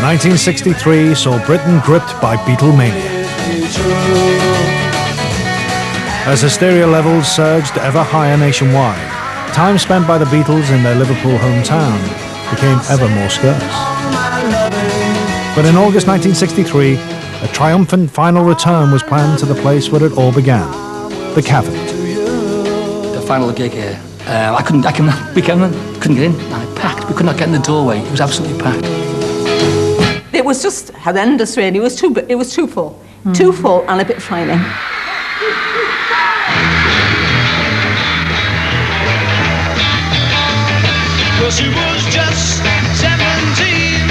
1963 saw Britain gripped by Beatlemania. As hysteria levels surged ever higher nationwide, time spent by the Beatles in their Liverpool hometown became ever more scarce. But in August 1963, a triumphant final return was planned to the place where it all began, the Cavern. The final gig here, we couldn't get in. I packed. We could not get in the doorway. It was absolutely packed. It was just horrendous, really. It was too full. Too full and a bit frightening. Well, she was just 17,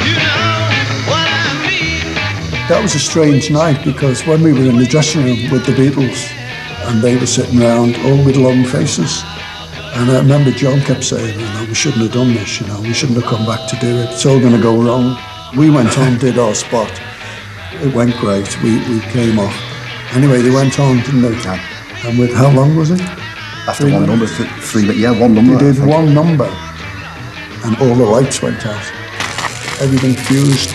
you know what I mean. That was a strange night because when we were in the dressing room with the Beatles and they were sitting around all with long faces, and I remember John kept saying, we shouldn't have done this, we shouldn't have come back to do it, it's all going to go wrong. We went on, did our spot, it went great, we came off. Anyway, they went on, didn't they? Yeah. And with how long was it? After one number, one number. They did one number, and all the lights went out. Everything fused.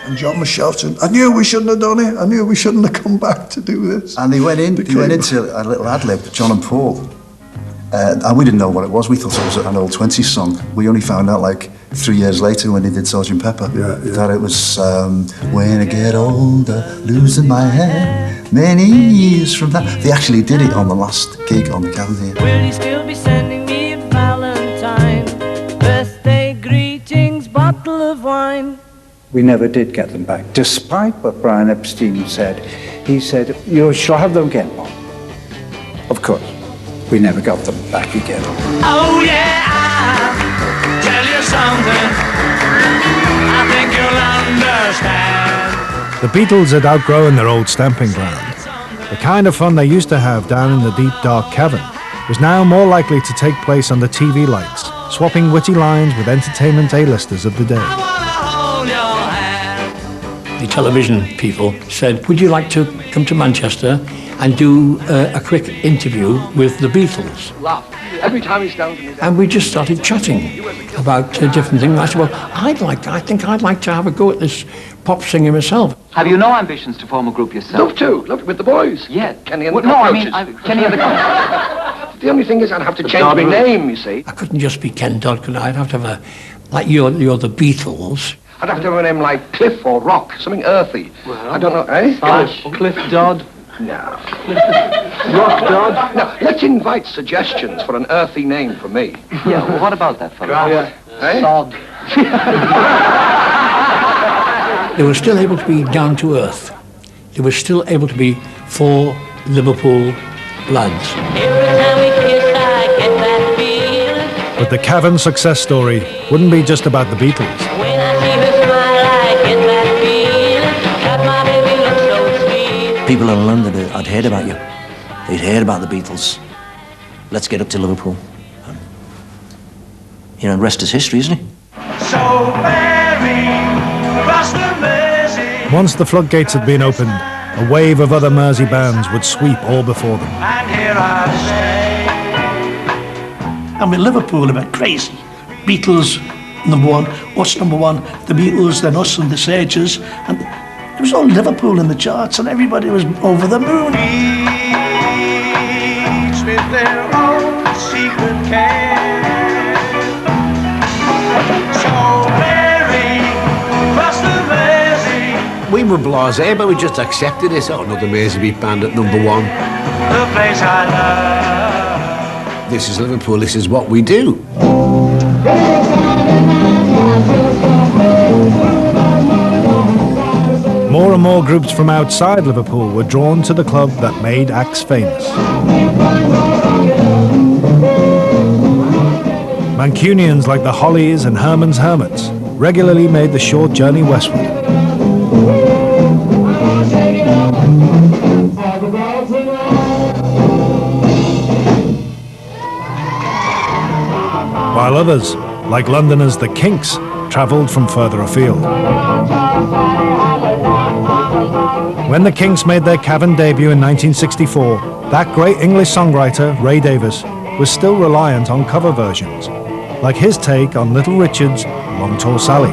And John was shouting, I knew we shouldn't have done it. I knew we shouldn't have come back to do this. And they went into a little ad-lib, John and Paul. And we didn't know what it was. We thought it was an old 20s song. We only found out 3 years later when they did Sgt. Pepper that it was when I get older, losing my head, many years from that. They actually did it on the last gig on the Cavern here. Will you still be sending me a Valentine? Birthday greetings, bottle of wine. We never did get them back, despite what Brian Epstein said. He said, you shall have them again, Bob. Of course, we never got them back again. Oh yeah, I'll tell you something, I think you'll understand. The Beatles had outgrown their old stamping ground. The kind of fun they used to have down in the deep, dark cavern was now more likely to take place under TV lights, swapping witty lines with entertainment A-listers of the day. The television people said, would you like to come to Manchester and do a quick interview with the Beatles? Laugh every time he's down to me. And we just started chatting about different things. I said, well, I think I'd like to have a go at this pop singer myself. Have you no ambitions to form a group yourself? Love with the boys. Yeah. Kenny and the Cockroaches. Kenny and the Cockroaches. The only thing is I'd have to change my name, you see. I couldn't just be Ken Dodd, could I? I'd have to have you're the Beatles. I'd have to have a name like Cliff or Rock, something earthy. Well, I don't know, eh? Cliff Dodd. No. Rock Dodd. Now, let's invite suggestions for an earthy name for me. Yeah, well, what about that fellow? Eh? Sod. They were still able to be down to earth. They were still able to be for Liverpool lads. But the Cavern success story wouldn't be just about the Beatles. People in London had heard about you. They'd heard about the Beatles. Let's get up to Liverpool. The rest is history, isn't it? So very across the Mersey. Once the floodgates had been opened, a wave of other Mersey bands would sweep all before them. And here I stay. I mean, Liverpool went crazy. Beatles, number one. What's number one? The Beatles, then us and the Sages. And it was all Liverpool in the charts, and everybody was over the moon. Each with their own secret care. So very across the Mersey. We were blasé, but we just accepted it. Oh, another Mersey beat band at number one. The place I love. This is Liverpool, this is what we do. More and more groups from outside Liverpool were drawn to the club that made acts famous. Mancunians like the Hollies and Herman's Hermits regularly made the short journey westward. While others, like Londoners the Kinks, travelled from further afield. When the Kinks made their Cavern debut in 1964, that great English songwriter, Ray Davies, was still reliant on cover versions, like his take on Little Richard's Long Tall Sally.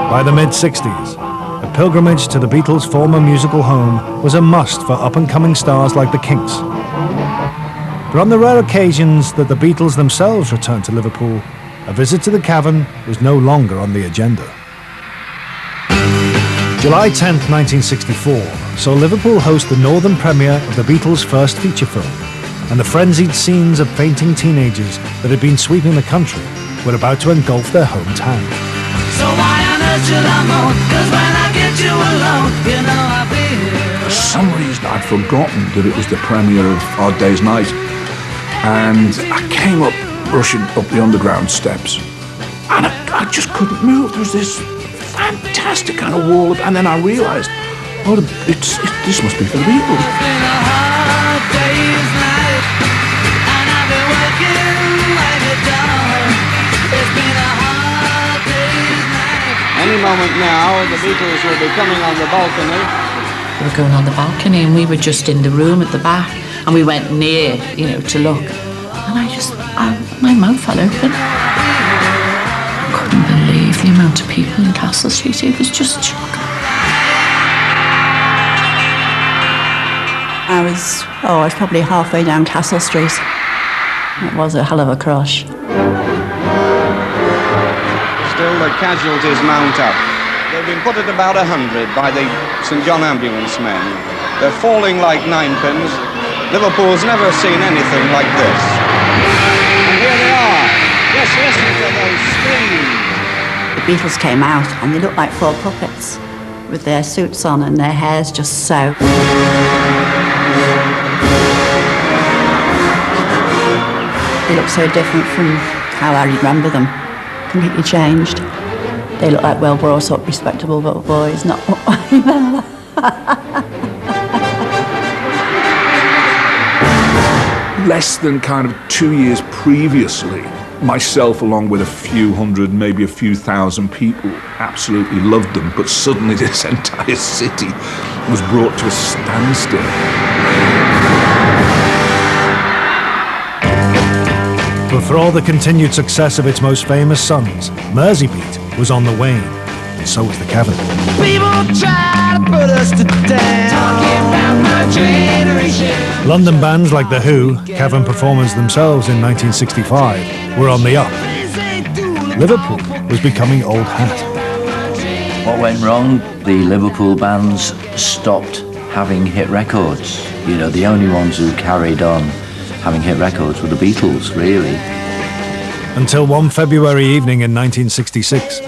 By the mid-60s, a pilgrimage to the Beatles' former musical home was a must for up-and-coming stars like the Kinks. But on the rare occasions that the Beatles themselves returned to Liverpool, a visit to the Cavern was no longer on the agenda. July 10, 1964, saw Liverpool host the northern premiere of the Beatles' first feature film, and the frenzied scenes of fainting teenagers that had been sweeping the country were about to engulf their hometown. So why on earth should I moan? 'Cause when I get you alone, you know I'll be here. For some reason I'd forgotten that it was the premiere of Odd Day's Night, and I came up rushing up the underground steps, and I just couldn't move. There was this fantastic kind of wall, and then I realised, oh, this must be for the Beatles. It's been a hard day's night, and I've been working like a dog. It's been a hard day's night. Any moment now, the Beatles will be coming on the balcony. We were going on the balcony, and we were just in the room at the back, and we went near, to look, and my mouth fell open. I couldn't believe the amount of people in Castle Street. It was just shocking. I was probably halfway down Castle Street. It was a hell of a crush. Still the casualties mount up. They've been put at about 100 by the St John ambulance men. They're falling like ninepins. Liverpool's never seen anything like this. And here they are. Just listen to those screams. The Beatles came out and they looked like four puppets with their suits on and their hairs just so. They look so different from how I remember them. Completely changed. They look like well brought up, respectable little boys, not what I remember. Less than kind of 2 years previously, myself along with a few hundred, maybe a few thousand people absolutely loved them, but suddenly this entire city was brought to a standstill. But for all the continued success of its most famous sons, Merseybeat was on the wane, and so was the Cavern. People try to put us to down. Talking about my generation. London bands like The Who, Cavern performers themselves in 1965, were on the up. Liverpool was becoming old hat. What went wrong? The Liverpool bands stopped having hit records. The only ones who carried on having hit records were the Beatles, really. Until one February evening in 1966,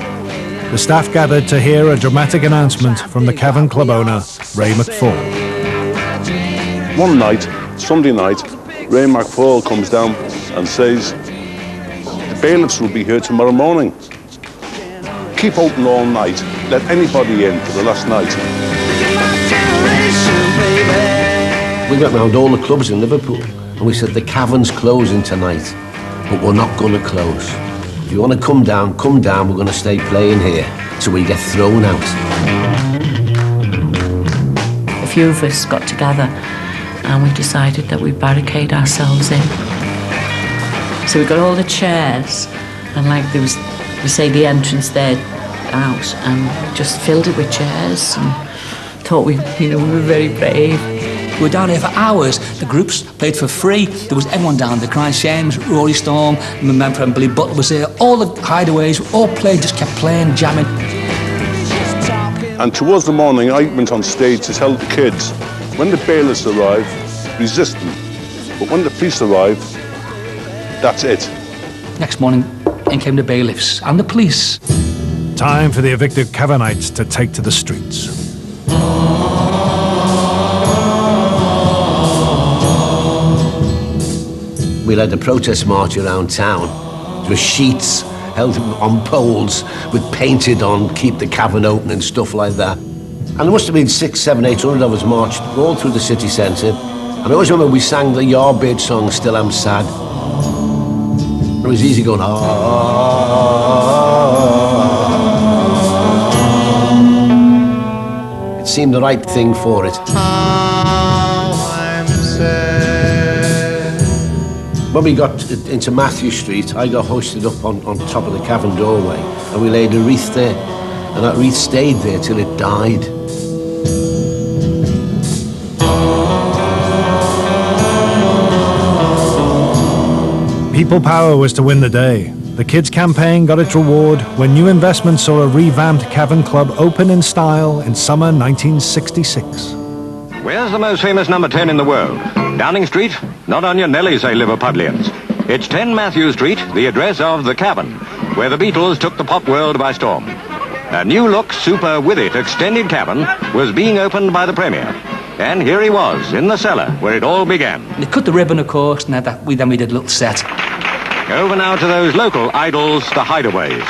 the staff gathered to hear a dramatic announcement from the Cavern club owner, Ray McFall. One night, Sunday night, Ray McFall comes down and says, the bailiffs will be here tomorrow morning. Keep open all night, let anybody in for the last night. We went round all the clubs in Liverpool and we said the Cavern's closing tonight, but we're not going to close. If you want to come down, we're going to stay playing here till we get thrown out. A few of us got together and we decided that we'd barricade ourselves in. So we got all the chairs and there was, we say, the entrance there out, and we just filled it with chairs and thought we were very brave. We were down here for hours. The groups played for free. There was everyone down there, Crying Shames, Rory Storm, my man friend Billy Butler was here. All the hideaways, all played, just kept playing, jamming. And towards the morning, I went on stage to tell the kids, when the bailiffs arrive, resist them. But when the police arrive, that's it. Next morning, in came the bailiffs and the police. Time for the evicted Cavernites to take to the streets. We led a protest march around town. There were sheets held on poles with painted on, keep the Cavern open and stuff like that. And there must have been 600, 700, 800 of us marched all through the city centre. And I always remember we sang the Yardbird song, Still I'm Sad. It was easy going, seemed the right thing for it. When we got into Matthew Street, I got hoisted up on top of the Cavern doorway, and we laid a wreath there, and that wreath stayed there till it died. People power was to win the day. The kids' campaign got its reward when new investment saw a revamped Cavern Club open in style in summer 1966. Where's the most famous number 10 in the world? Downing Street? Not on your Nelly, say Liverpudlians. It's 10 Matthew Street, the address of the Cavern, where the Beatles took the pop world by storm. A new look, super with it extended Cavern was being opened by the Premier. And here he was, in the cellar, where it all began. They cut the ribbon, of course, and then we did a little set. Over now to those local idols, the Hideaways.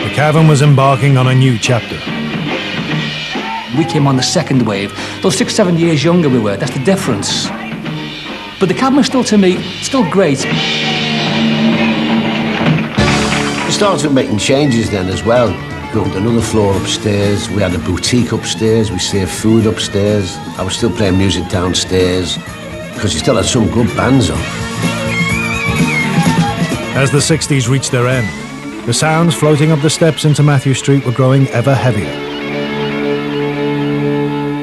The Cavern was embarking on a new chapter. We came on the second wave. Those 6, 7 years younger we were, that's the difference. But the Cavern was still, to me, still great. We started making changes then as well. We opened another floor upstairs, we had a boutique upstairs, we served food upstairs. I was still playing music downstairs, because you still had some good bands on. As the 60s reached their end, the sounds floating up the steps into Matthew Street were growing ever heavier.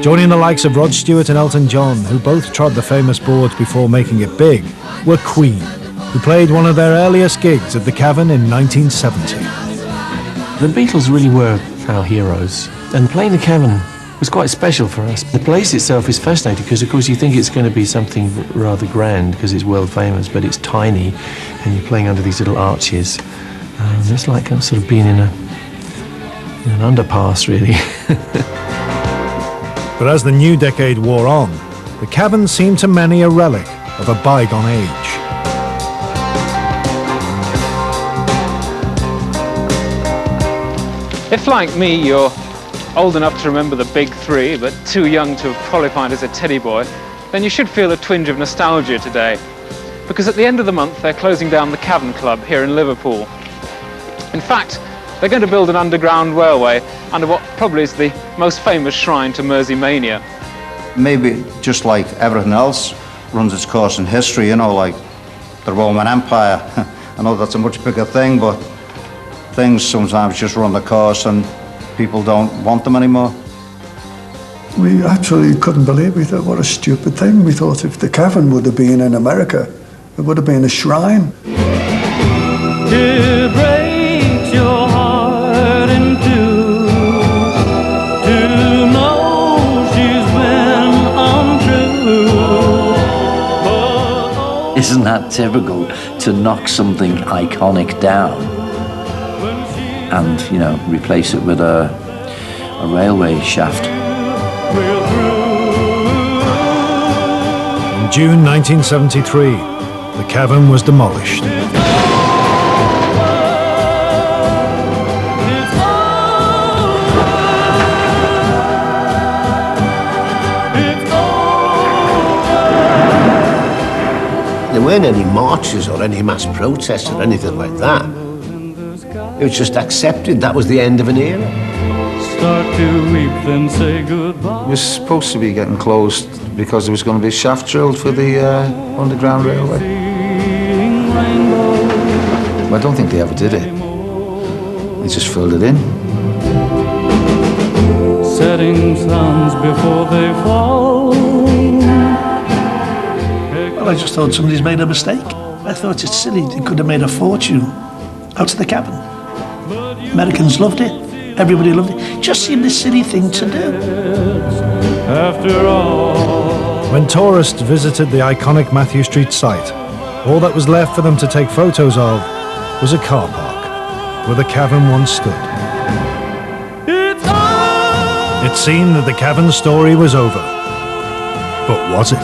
Joining the likes of Rod Stewart and Elton John, who both trod the famous boards before making it big, were Queen, who played one of their earliest gigs at the Cavern in 1970. The Beatles really were our heroes, and playing the Cavern was quite special for us. The place itself is fascinating because, of course, you think it's going to be something rather grand because it's world famous, but it's tiny, and you're playing under these little arches. It's like sort of being in an underpass, really. But as the new decade wore on, the Cavern seemed to many a relic of a bygone age. If, like me, you're old enough to remember the big three, but too young to have qualified as a teddy boy, then you should feel a twinge of nostalgia today. Because at the end of the month, they're closing down the Cavern Club here in Liverpool. In fact, they're going to build an underground railway under what probably is the most famous shrine to Merseymania. Maybe just like everything else runs its course in history, you know, like the Roman Empire. I know that's a much bigger thing, but things sometimes just run the course and people don't want them anymore. We actually couldn't believe. We thought, what a stupid thing. We thought if the Cavern would have been in America, it would have been a shrine. It breaks your heart in two to know she's been untrue. Isn't that typical, to knock something iconic down and, you know, replace it with a railway shaft? In June 1973, the Cavern was demolished. There weren't any marches or any mass protests or anything like that. It was just accepted that was the end of an era. Start to weep, then say goodbye. It was supposed to be getting closed because there was going to be a shaft drilled for the underground railway. Well, I don't think they ever did it. They just filled it in. Setting suns before they fall. Well, I just thought somebody's made a mistake. I thought it's silly. They could have made a fortune out of the Cavern. Americans loved it. Everybody loved it. It just seemed a silly thing to do. After all. When tourists visited the iconic Matthew Street site, all that was left for them to take photos of was a car park where the Cavern once stood. It seemed that the Cavern story was over. But was it?